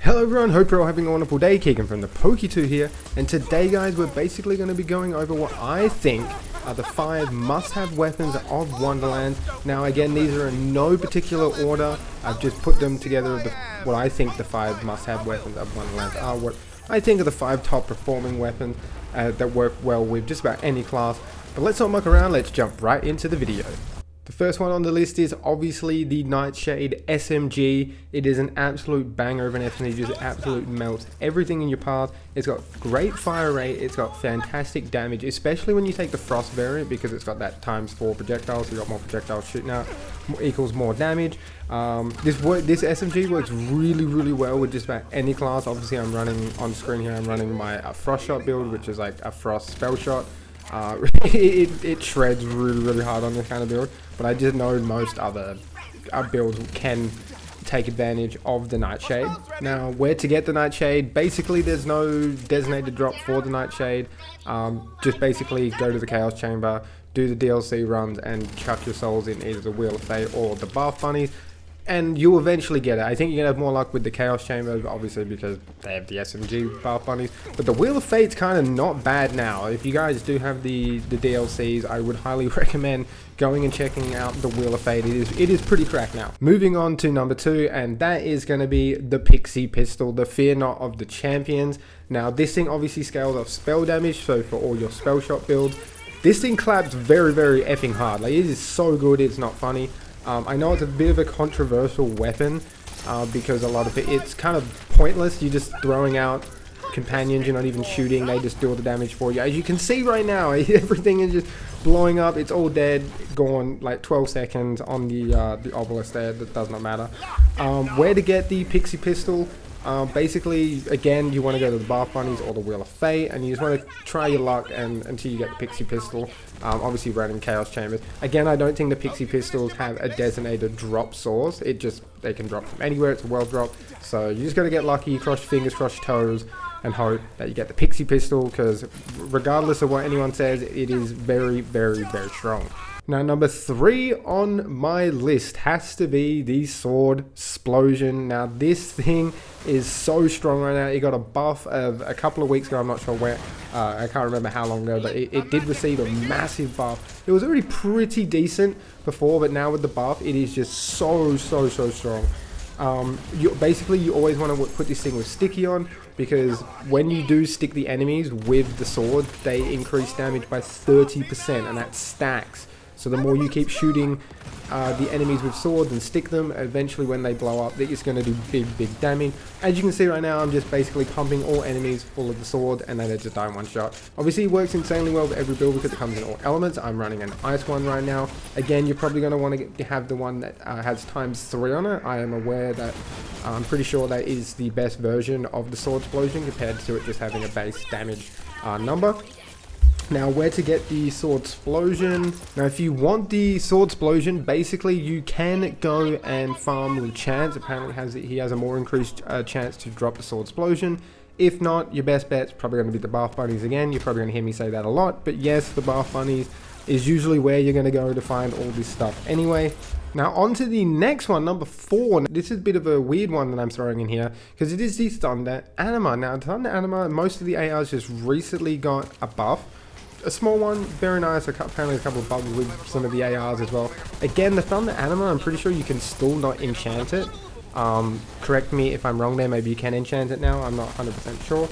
Hello everyone, hope you're all having a wonderful day. Keegan from the Poke2 here, and today guys we're basically going to be going over what I think are the 5 must-have weapons of Wonderlands. Now again, these are in no particular order. I've just put them together what I think the 5 must-have weapons of Wonderlands are, what I think are the 5 top performing weapons that work well with just about any class. But let's not muck around, let's jump right into the video. The first one on the list is obviously the Nightshade SMG. It is an absolute banger of an SMG, just absolute melts everything in your path. It's got great fire rate, it's got fantastic damage, especially when you take the Frost variant because it's got that ×4 projectiles, so you got more projectiles shooting out, equals more damage. This SMG works really well with just about any class. Obviously I'm running on screen here, I'm running my Frost Shot build, which is like a Frost spell shot. It shreds really hard on this kind of build, but I just know most other builds can take advantage of the Nightshade. Now, where to get the Nightshade? Basically, there's no designated drop for the Nightshade. Just basically go to the Chaos Chamber, do the DLC runs, and chuck your souls in either the Wheel of Fate or the Bath Bunnies, and you'll eventually get it. I think you're going to have more luck with the Chaos Chamber, obviously because they have the SMG Bath Bunnies. But the Wheel of Fate's kind of not bad now. If you guys do have the DLCs, I would highly recommend going and checking out the Wheel of Fate. It is pretty cracked now. Moving on to number 2, and that is going to be the Pixie Pistol, the fear not of the champions. Now, this thing obviously scales off spell damage, so for all your spell shot builds, this thing claps very effing hard. Like, it is so good, it's not funny. I know it's a bit of a controversial weapon because a lot of it's kind of pointless. You're just throwing out companions, you're not even shooting, they just do all the damage for you. As you can see right now, everything is just blowing up, it's all dead, gone like 12 seconds on the obelisk there, that does not matter. Where to get the Pixie Pistol? Basically, again, you want to go to the Bath Bunnies or the Wheel of Fate, and you just want to try your luck until you get the Pixie Pistol. Obviously running Chaos Chambers. Again, I don't think the Pixie Pistols have a designated drop source. They can drop from anywhere, it's a world drop. So you just got to get lucky, cross your fingers, cross your toes, and hope that you get the Pixie Pistol, because regardless of what anyone says, it is very strong. Now, number 3 on my list has to be the Sword Explosion. Now, this thing is so strong right now. It got a buff of a couple of weeks ago, I'm not sure where, I can't remember how long ago, but it did receive a massive buff. It was already pretty decent before, but now with the buff, it is just so strong. You always want to put this thing with sticky on, because when you do stick the enemies with the sword, they increase damage by 30%, and that stacks. So the more you keep shooting the enemies with swords and stick them, eventually when they blow up, it's going to do big damage. As you can see right now, I'm just basically pumping all enemies full of the sword, and then they just die in one shot. Obviously, it works insanely well with every build because it comes in all elements. I'm running an ice one right now. Again, you're probably going to want to have the one that has ×3 on it. I am aware that I'm pretty sure that is the best version of the Sword Explosion compared to it just having a base damage number. Now, where to get the Sword Explosion? Now, if you want the Sword Explosion, basically you can go and farm with Chance. Apparently he has a more increased chance to drop the Sword Explosion. If not, your best bet's probably going to be the Bath Bunnies again. You're probably going to hear me say that a lot, but yes, the Bath Bunnies is usually where you're going to go to find all this stuff anyway. Now, on to the next one, number 4. This is a bit of a weird one that I'm throwing in here, because it is the Thunder Anima. Now, Thunder Anima, most of the ARs just recently got a buff. A small one, very nice, apparently a couple of bugs with some of the ARs as well. Again, the Thunder Anima, I'm pretty sure you can still not enchant it. Correct me if I'm wrong there, maybe you can enchant it now, I'm not 100% sure.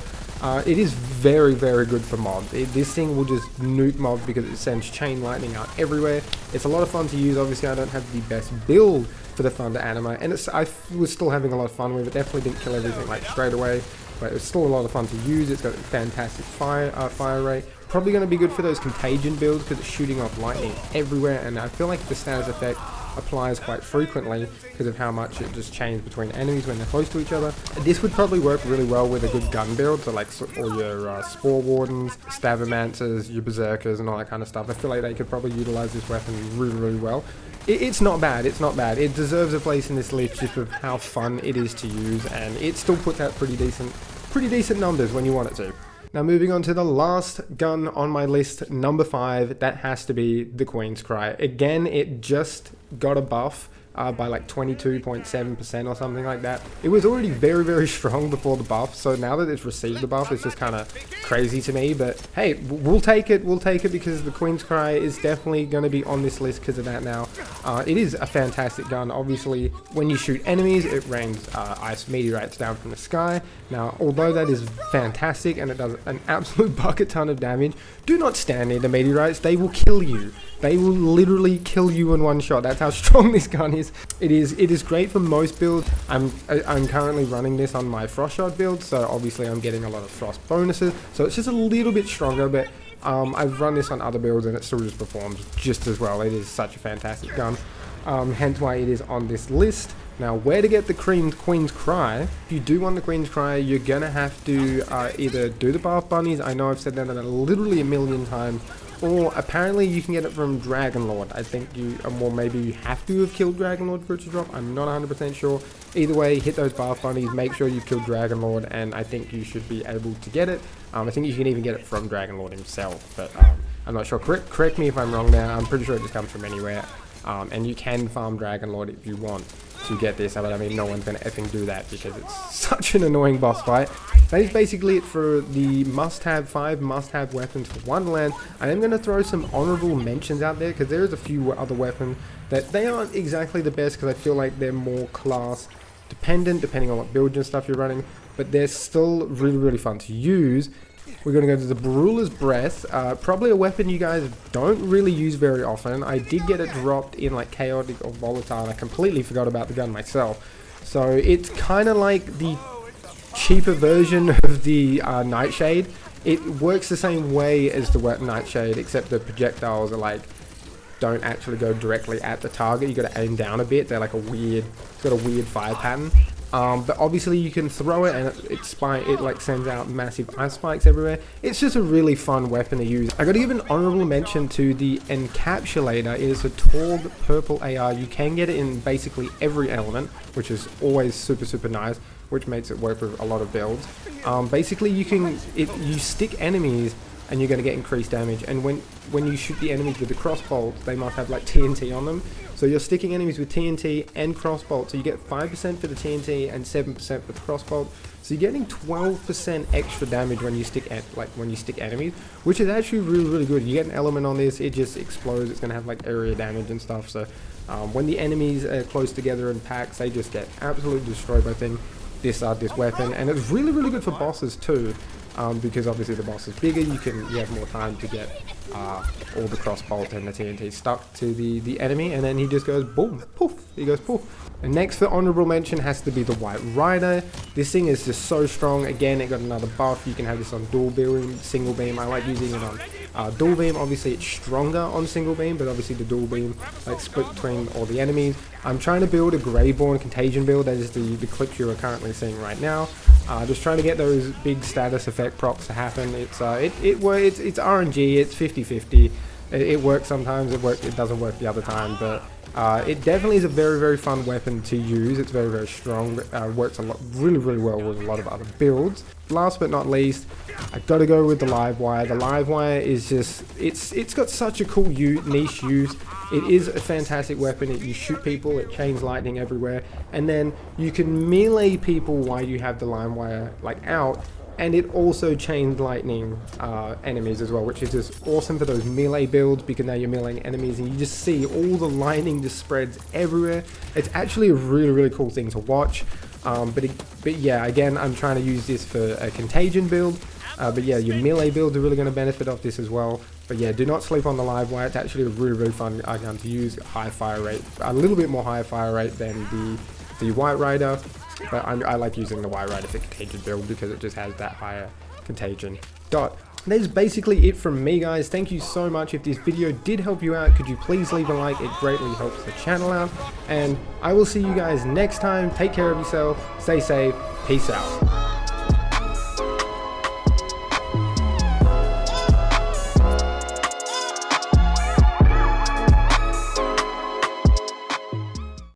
It is very good for mobs. This thing will just nuke mobs because it sends chain lightning out everywhere. It's a lot of fun to use. Obviously, I don't have the best build for the Thunder Anima, and I was still having a lot of fun with it. Definitely didn't kill everything like straight away, but it was still a lot of fun to use. It's got a fantastic fire rate. Probably going to be good for those contagion builds because it's shooting off lightning everywhere, and I feel like the status effect applies quite frequently because of how much it just changes between enemies when they're close to each other. This would probably work really well with a good gun build, so like all your Spore Wardens, Stavomancers, your Brr-zerkers and all that kind of stuff. I feel like they could probably utilize this weapon really well. It's not bad, it deserves a place in this list just with how fun it is to use, and it still puts out pretty decent numbers when you want it to. Now, moving on to the last gun on my list, number 5, that has to be the Queen's Cry. Again, it just got a buff by like 22.7% or something like that. It was already very, very strong before the buff, so now that it's received the buff, it's just kind of crazy to me. But hey, we'll take it because the Queen's Cry is definitely going to be on this list because of that now. It is a fantastic gun. Obviously, when you shoot enemies, it rains ice meteorites down from the sky. Now, although that is fantastic and it does an absolute bucket ton of damage, do not stand near the meteorites. They will kill you. They will literally kill you in one shot. That's how strong this gun is. It is great for most builds. I'm currently running this on my frost shot build, so obviously I'm getting a lot of frost bonuses. So it's just a little bit stronger, but I've run this on other builds and it still just performs just as well. It is such a fantastic gun. Hence why it is on this list. Now, where to get the Queen's Cry? If you do want the Queen's Cry, you're gonna have to either do the Bath Bunnies. I know I've said that literally a million times. Or apparently you can get it from Dragon Lord. I think you, or maybe you have to have killed Dragon Lord for it to drop. I'm not 100% sure. Either way, hit those Bath Bunnies, make sure you've killed Dragon Lord, and I think you should be able to get it. I think you can even get it from Dragon Lord himself, but I'm not sure. Correct me if I'm wrong there. I'm pretty sure it just comes from anywhere. And you can farm Dragon Lord if you want to get this, but I mean, no one's gonna effing do that because it's such an annoying boss fight. That is basically it for the five must-have weapons for Wonderland. I am going to throw some honorable mentions out there because there is a few other weapons that they aren't exactly the best because I feel like they're more class dependent depending on what build and stuff you're running, but they're still really, really fun to use. We're going to go to the Brawler's Breath, probably a weapon you guys don't really use very often. I did get it dropped in like Chaotic or Volatile, and I completely forgot about the gun myself. So it's kind of like the cheaper version of the Nightshade. It works the same way as the Nightshade, except the projectiles are like, don't actually go directly at the target. You got to aim down a bit. They're like it's got a weird fire pattern. But obviously you can throw it and it like sends out massive ice spikes everywhere. It's just a really fun weapon to use. I got to give an honorable mention to the Encapsulator. It is a Torg purple AR. You can get it in basically every element, which is always super, super nice, which makes it work with a lot of builds. Basically you stick enemies and you're going to get increased damage, and when you shoot the enemies with the crossbolt, they must have like TNT on them. So you're sticking enemies with TNT and crossbolt, so you get 5% for the TNT and 7% for the crossbolt. So you're getting 12% extra damage when you stick enemies, which is actually really, really good. You get an element on this, it just explodes. It's going to have like area damage and stuff. So when the enemies are close together in packs, they just get absolutely destroyed by this weapon, and it's really, really good for bosses too. Because obviously the boss is bigger, you have more time to get all the crossbolt and the TNT stuck to the enemy, and then he just goes boom, poof, he goes poof. And next for honorable mention has to be the White Rider. This thing is just so strong. Again, it got another buff. You can have this on dual beam, single beam. I like using it on dual beam. Obviously it's stronger on single beam, but obviously the dual beam like split between all the enemies. I'm trying to build a Greyborn Contagion build. That is the clip you are currently seeing right now. Just trying to get those big status effect procs to happen. It's RNG. It's 50-50. It works sometimes. It doesn't work the other time. But it definitely is a very, very fun weapon to use. It's very, very strong. Works really, really well with a lot of other builds. Last but not least, I got to go with the live wire. The live wire is just it's got such a cool niche use. It is a fantastic weapon. You shoot people, it chains lightning everywhere, and then you can melee people while you have the live wire like out, and it also chains lightning enemies as well, which is just awesome for those melee builds because now you're meleeing enemies and you just see all the lightning just spreads everywhere. It's actually a really, really cool thing to watch. But yeah, again, I'm trying to use this for a contagion build. But yeah, your melee builds are really going to benefit off this as well. But yeah, do not sleep on the live wire. It's actually a really, really fun gun to use. High fire rate, a little bit more high fire rate than the White Rider. But I like using the White Rider for contagion build because it just has that higher contagion dot. That is basically it from me, guys. Thank you so much. If this video did help you out, could you please leave a like? It greatly helps the channel out. And I will see you guys next time. Take care of yourself. Stay safe. Peace out.